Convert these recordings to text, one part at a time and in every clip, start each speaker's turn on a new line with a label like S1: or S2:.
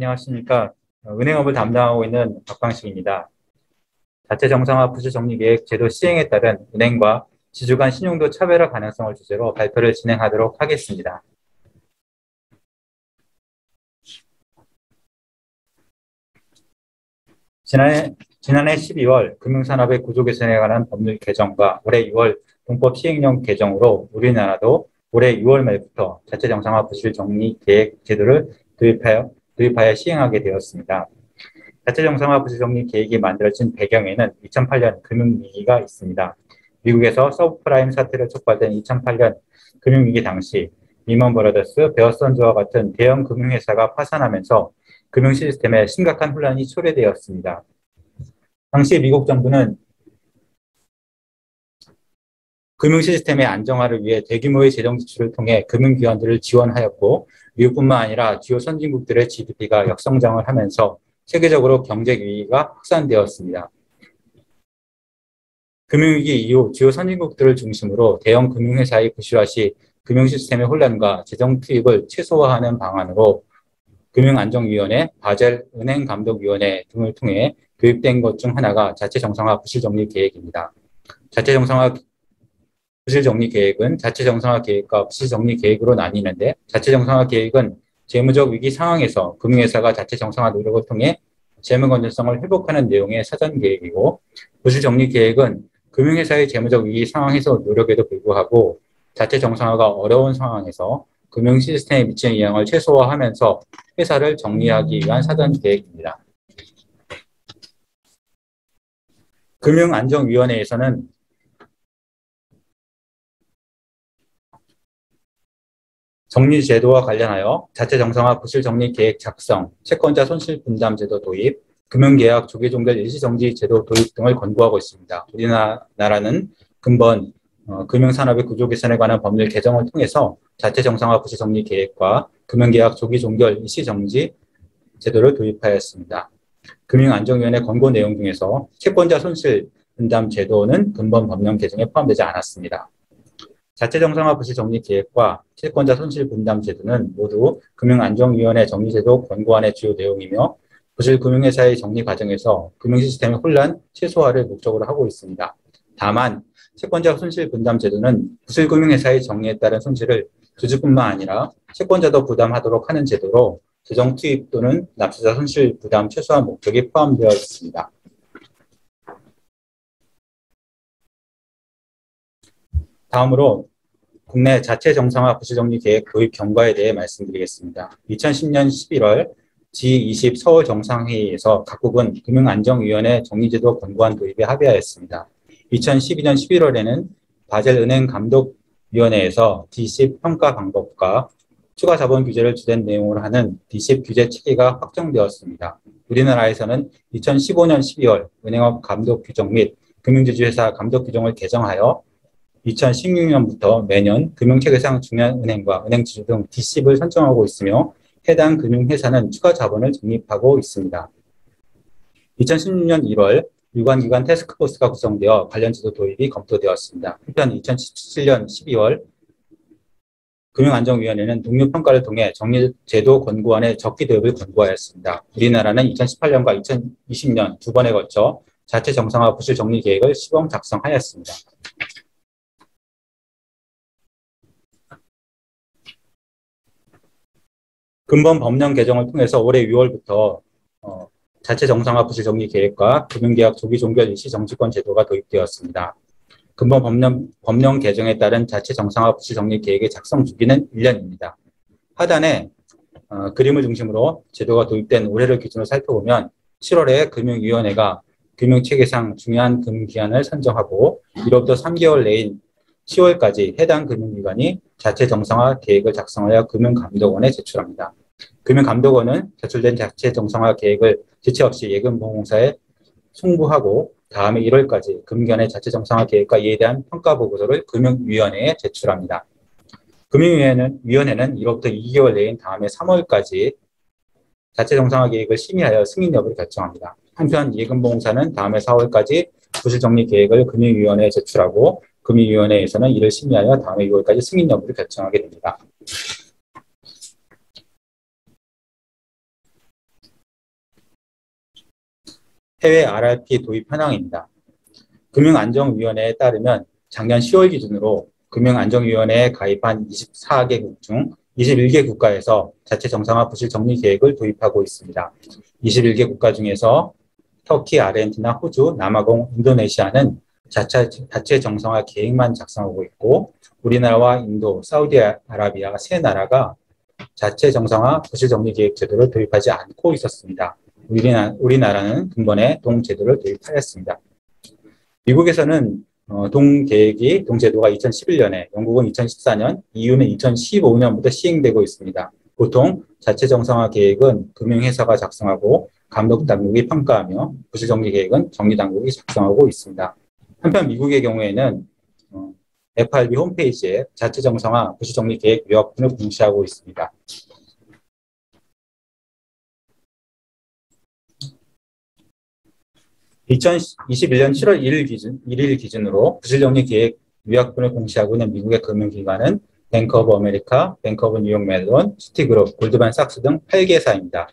S1: 안녕하십니까. 은행업을 담당하고 있는 박광식입니다. 자체 정상화 부실 정리 계획 제도 시행에 따른 은행과 지주 간 신용도 차별화 가능성을 주제로 발표를 진행하도록 하겠습니다. 지난해 12월 금융산업의 구조 개선에 관한 법률 개정과 올해 6월 동법 시행령 개정으로 우리나라도 올해 6월 말부터 자체 정상화 부실 정리 계획 제도를 도입하여 시행하게 되었습니다. 자체 정상화 부실 정리 계획이 만들어진 배경에는 2008년 금융위기가 있습니다. 미국에서 서브프라임 사태를 촉발된 2008년 금융위기 당시 리먼 브라더스, 베어선즈와 같은 대형 금융회사가 파산하면서 금융 시스템에 심각한 혼란이 초래되었습니다. 당시 미국 정부는 금융 시스템의 안정화를 위해 대규모의 재정 지출을 통해 금융기관들을 지원하였고, 미국뿐만 아니라 주요 선진국들의 GDP가 역성장을 하면서 세계적으로 경제 위기가 확산되었습니다. 금융위기 이후 주요 선진국들을 중심으로 대형 금융회사의 부실화 시 금융 시스템의 혼란과 재정 투입을 최소화하는 방안으로 금융안정위원회, 바젤 은행감독위원회 등을 통해 도입된 것 중 하나가 자체 정상화 부실 정리 계획입니다. 자체 정상화 부실 정리 계획은 자체 정상화 계획과 부실 정리 계획으로 나뉘는데, 자체 정상화 계획은 재무적 위기 상황에서 금융회사가 자체 정상화 노력을 통해 재무 건전성을 회복하는 내용의 사전 계획이고, 부실 정리 계획은 금융회사의 재무적 위기 상황에서 노력에도 불구하고 자체 정상화가 어려운 상황에서 금융 시스템에 미치는 영향을 최소화하면서 회사를 정리하기 위한 사전 계획입니다. 금융안정위원회에서는 정리 제도와 관련하여 자체 정상화 부실 정리 계획 작성, 채권자 손실 분담 제도 도입, 금융계약 조기 종결 일시정지 제도 도입 등을 권고하고 있습니다. 우리나라는 근본 금융산업의 구조 개선에 관한 법률 개정을 통해서 자체 정상화 부실 정리 계획과 금융계약 조기 종결 일시정지 제도를 도입하였습니다. 금융안정위원회 권고 내용 중에서 채권자 손실 분담 제도는 근본 법령 개정에 포함되지 않았습니다. 자체 정상화 부실 정리 계획과 채권자 손실 분담 제도는 모두 금융안정위원회 정리제도 권고안의 주요 내용이며, 부실 금융회사의 정리 과정에서 금융 시스템의 혼란 최소화를 목적으로 하고 있습니다. 다만 채권자 손실 분담 제도는 부실 금융회사의 정리에 따른 손실을 주주뿐만 아니라 채권자도 부담하도록 하는 제도로 재정 투입 또는 납세자 손실 부담 최소화 목적이 포함되어 있습니다. 다음으로 국내 자체 정상화 부실 정리 계획 도입 경과에 대해 말씀드리겠습니다. 2010년 11월 G20 서울 정상회의에서 각국은 금융안정위원회 정리제도 권고안 도입에 합의하였습니다. 2012년 11월에는 바젤 은행감독위원회에서 D10 평가 방법과 추가 자본 규제를 주된 내용으로 하는 D10 규제 체계가 확정되었습니다. 우리나라에서는 2015년 12월 은행업 감독 규정 및 금융지주회사 감독 규정을 개정하여 2016년부터 매년 금융체계상 중요한 은행과 은행지주 등 D10을 선정하고 있으며, 해당 금융회사는 추가 자본을 적립하고 있습니다. 2016년 1월 유관기관 태스크포스가 구성되어 관련 제도 도입이 검토되었습니다. 한편 2017년 12월 금융안정위원회는 동료평가를 통해 정리제도 권고안의 적기 도입을 권고하였습니다. 우리나라는 2018년과 2020년 두 번에 걸쳐 자체 정상화 부실 정리 계획을 시범 작성하였습니다. 근본 법령 개정을 통해서 올해 6월부터 자체 정상화 부실 정리 계획과 금융계약 조기 종결 일시 정지권 제도가 도입되었습니다. 근본 법령 개정에 따른 자체 정상화 부실 정리 계획의 작성 주기는 1년입니다. 하단에 그림을 중심으로 제도가 도입된 올해를 기준으로 살펴보면 7월에 금융위원회가 금융체계상 중요한 금융기한을 선정하고, 이로부터 3개월 내인 10월까지 해당 금융기관이 자체 정상화 계획을 작성하여 금융감독원에 제출합니다. 금융감독원은 제출된 자체 정상화 계획을 지체 없이 예금보험공사에 송부하고 다음해 1월까지 금융기관의 자체 정상화 계획과 이에 대한 평가 보고서를 금융위원회에 제출합니다. 금융위원회는 이로부터 2개월 내인 다음해 3월까지 자체 정상화 계획을 심의하여 승인 여부를 결정합니다. 한편 예금보험공사는 다음해 4월까지 부실 정리 계획을 금융위원회에 제출하고, 금융위원회에서는 이를 심의하여 다음해 6월까지 승인 여부를 결정하게 됩니다. 해외 RRP 도입 현황입니다. 금융안정위원회에 따르면 작년 10월 기준으로 금융안정위원회에 가입한 24개국 중 21개 국가에서 자체 정상화 부실 정리 계획을 도입하고 있습니다. 21개 국가 중에서 터키, 아르헨티나, 호주, 남아공, 인도네시아는 자체 정상화 계획만 작성하고 있고 우리나라와 인도, 사우디아라비아 세 나라가 자체 정상화 부실 정리 계획 제도를 도입하지 않고 있었습니다. 우리나라는 근본에 동제도를 도입하였습니다. 미국에서는 동제도가 2011년에, 영국은 2014년, EU는 2015년부터 시행되고 있습니다. 보통 자체 정상화 계획은 금융회사가 작성하고 감독당국이 평가하며 부실정리 계획은 정리당국이 작성하고 있습니다. 한편 미국의 경우에는 FRB 홈페이지에 자체 정상화 부실정리 계획 요약본을 공시하고 있습니다. 2021년 7월 1일 기준으로 부실정리 계획 요약본을 공시하고 있는 미국의 금융기관은 뱅크 오브 아메리카, 뱅크 오브 뉴욕 멜론, 시티그룹, 골드만삭스 등 8개사입니다.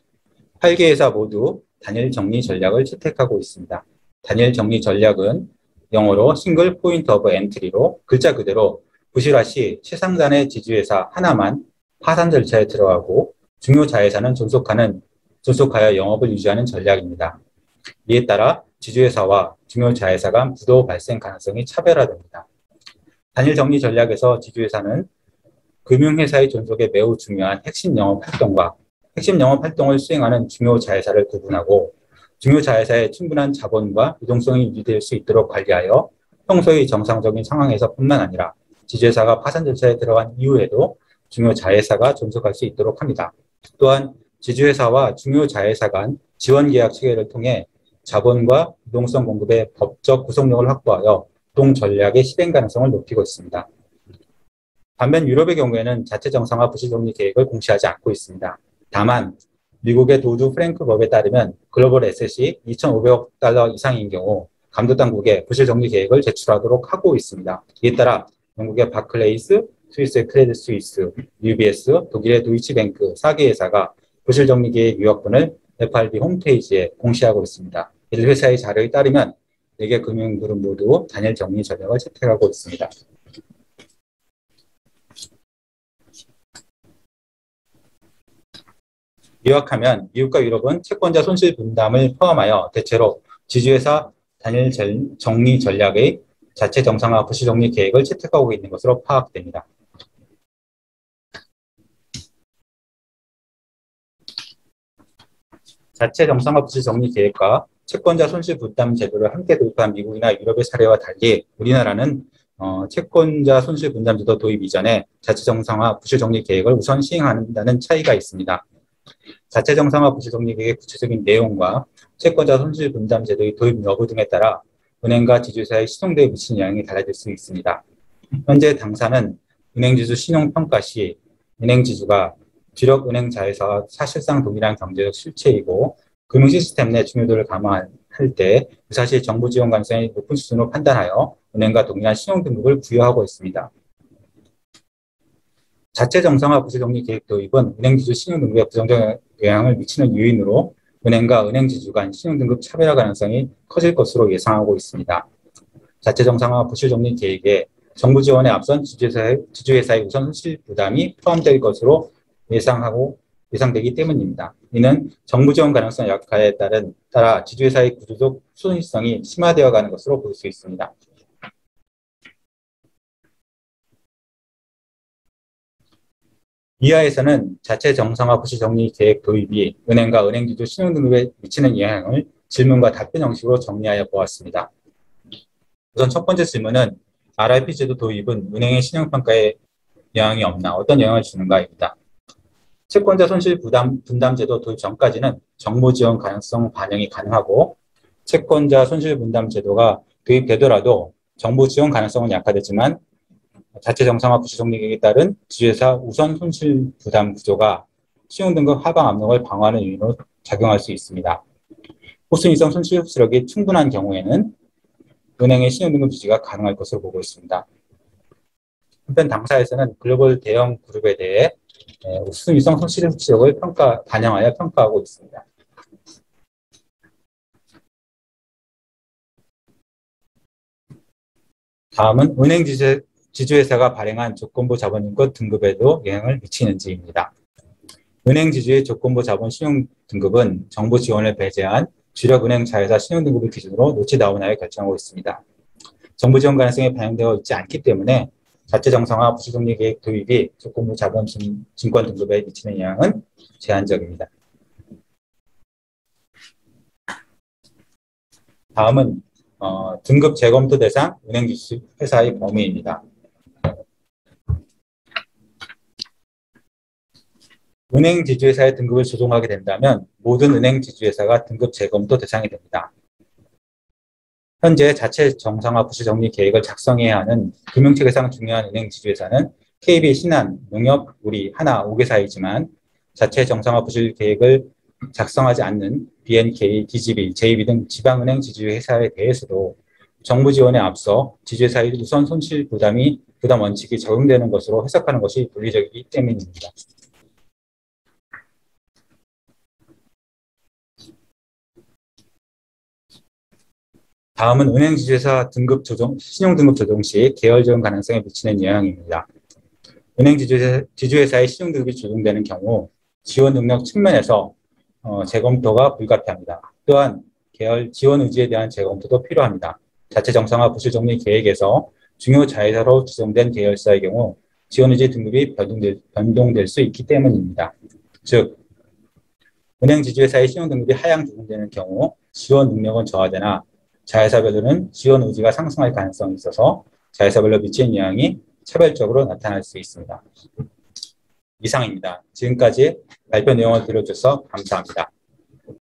S1: 8개 회사 모두 단일 정리 전략을 채택하고 있습니다. 단일 정리 전략은 영어로 싱글 포인트 오브 엔트리로 글자 그대로 부실화 시 최상단의 지주회사 하나만 파산 절차에 들어가고 중요 자회사는 존속하여 영업을 유지하는 전략입니다. 이에 따라 지주회사와 중요 자회사 간 부도 발생 가능성이 차별화됩니다. 단일 정리 전략에서 지주회사는 금융회사의 존속에 매우 중요한 핵심 영업 활동과 핵심 영업 활동을 수행하는 중요 자회사를 구분하고 중요 자회사의 충분한 자본과 유동성이 유지될 수 있도록 관리하여 평소의 정상적인 상황에서뿐만 아니라 지주회사가 파산 절차에 들어간 이후에도 중요 자회사가 존속할 수 있도록 합니다. 또한 지주회사와 중요 자회사 간 지원계약 체계를 통해 자본과 유동성 공급의 법적 구속력을 확보하여 동전략의 실행 가능성을 높이고 있습니다. 반면 유럽의 경우에는 자체 정상화 부실 정리 계획을 공시하지 않고 있습니다. 다만 미국의 도드 프랭크 법에 따르면 글로벌 에셋이 2,500억 달러 이상인 경우 감독당국에 부실 정리 계획을 제출하도록 하고 있습니다. 이에 따라 영국의 바클레이스, 스위스의 크레딧 스위스, UBS, 독일의 도이치뱅크 4개 회사가 부실 정리 계획 요약본을 FRB 홈페이지에 공시하고 있습니다. 이 회사의 자료에 따르면 4개 금융그룹 모두 단일 정리 전략을 채택하고 있습니다. 요약하면 미국과 유럽은 채권자 손실 분담을 포함하여 대체로 지주회사 단일 정리 전략의 자체 정상화 부실 정리 계획을 채택하고 있는 것으로 파악됩니다. 자체 정상화 부실 정리 계획과 채권자 손실 분담 제도를 함께 도입한 미국이나 유럽의 사례와 달리 우리나라는 채권자 손실 분담 제도 도입 이전에 자체 정상화 부실 정리 계획을 우선 시행한다는 차이가 있습니다. 자체 정상화 부실 정리 계획의 구체적인 내용과 채권자 손실 분담 제도의 도입 여부 등에 따라 은행과 지주회사의 신용도에 미치는 영향이 달라질 수 있습니다. 현재 당사는 은행지주 신용평가 시 은행지주가 주력 은행 자회사와 사실상 동일한 경제적 실체이고 금융 시스템 내 중요도를 감안할 때 사실 정부 지원 가능성이 높은 수준으로 판단하여 은행과 동일한 신용 등급을 부여하고 있습니다. 자체 정상화 부실 정리 계획 도입은 은행 지주 신용 등급에 부정적 영향을 미치는 요인으로 은행과 은행 지주 간 신용 등급 차별화 가능성이 커질 것으로 예상하고 있습니다. 자체 정상화 부실 정리 계획에 정부 지원에 앞선 지주회사의 우선 손실 부담이 포함될 것으로 예상되기 때문입니다. 이는 정부 지원 가능성 약화에 따라 지주회사의 구조적 수익성이 심화되어 가는 것으로 볼 수 있습니다. 이하에서는 자체 정상화 부실 정리 계획 도입이 은행과 은행지주 신용등급에 미치는 영향을 질문과 답변 형식으로 정리하여 보았습니다. 우선 첫 번째 질문은 RRP 제도 도입은 은행의 신용평가에 영향이 없나, 어떤 영향을 주는가입니다. 채권자 손실 분담 제도 도입 전까지는 정부 지원 가능성 반영이 가능하고 채권자 손실 분담 제도가 도입되더라도 정부 지원 가능성은 약화되지만 자체 정상화 부실 정리 계획에 따른 지주회사 우선 손실 부담 구조가 신용등급 하방 압력을 방어하는 요인으로 작용할 수 있습니다. 호수 이상 손실 흡수력이 충분한 경우에는 은행의 신용등급 유지가 가능할 것으로 보고 있습니다. 한편 당사에서는 글로벌 대형 그룹에 대해 수준 이상 손실 흡수력을 반영하여 평가하고 있습니다. 다음은 은행 지주회사가 발행한 조건부 자본인권 등급에도 영향을 미치는지입니다. 은행 지주의 조건부 자본 신용 등급은 정부 지원을 배제한 주력 은행 자회사 신용 등급을 기준으로 노치 다운하여 결정하고 있습니다. 정부 지원 가능성이 반영되어 있지 않기 때문에 자체 정상화 부실정리 계획 도입이 조건부 자본 증권 등급에 미치는 영향은 제한적입니다. 다음은 등급 재검토 대상 은행 지주 회사의 범위입니다. 은행 지주회사의 등급을 조정하게 된다면 모든 은행 지주회사가 등급 재검토 대상이 됩니다. 현재 자체 정상화 부실 정리 계획을 작성해야 하는 금융체계상 중요한 은행 지주회사는 KB, 신한, 농협, 우리, 하나 5개사이지만 자체 정상화 부실 계획을 작성하지 않는 BNK, DGB, JB 등 지방은행 지주회사에 대해서도 정부 지원에 앞서 지주회사의 우선 손실 부담 원칙이 적용되는 것으로 해석하는 것이 논리적이기 때문입니다. 다음은 은행 지주회사 등급 조정, 신용 등급 조정 시 계열 지원 가능성에 미치는 영향입니다. 은행 지주회사의 신용 등급이 조정되는 경우 지원 능력 측면에서 재검토가 불가피합니다. 또한 계열 지원 의지에 대한 재검토도 필요합니다. 자체 정상화 부실 정리 계획에서 중요 자회사로 지정된 계열사의 경우 지원 의지 등급이 변동될 수 있기 때문입니다. 즉, 은행 지주회사의 신용 등급이 하향 조정되는 경우 지원 능력은 저하되나 자회사별로는 지원 의지가 상승할 가능성이 있어서 자회사별로 미치는 영향이 차별적으로 나타날 수 있습니다. 이상입니다. 지금까지 발표 내용을 들어주셔서 감사합니다.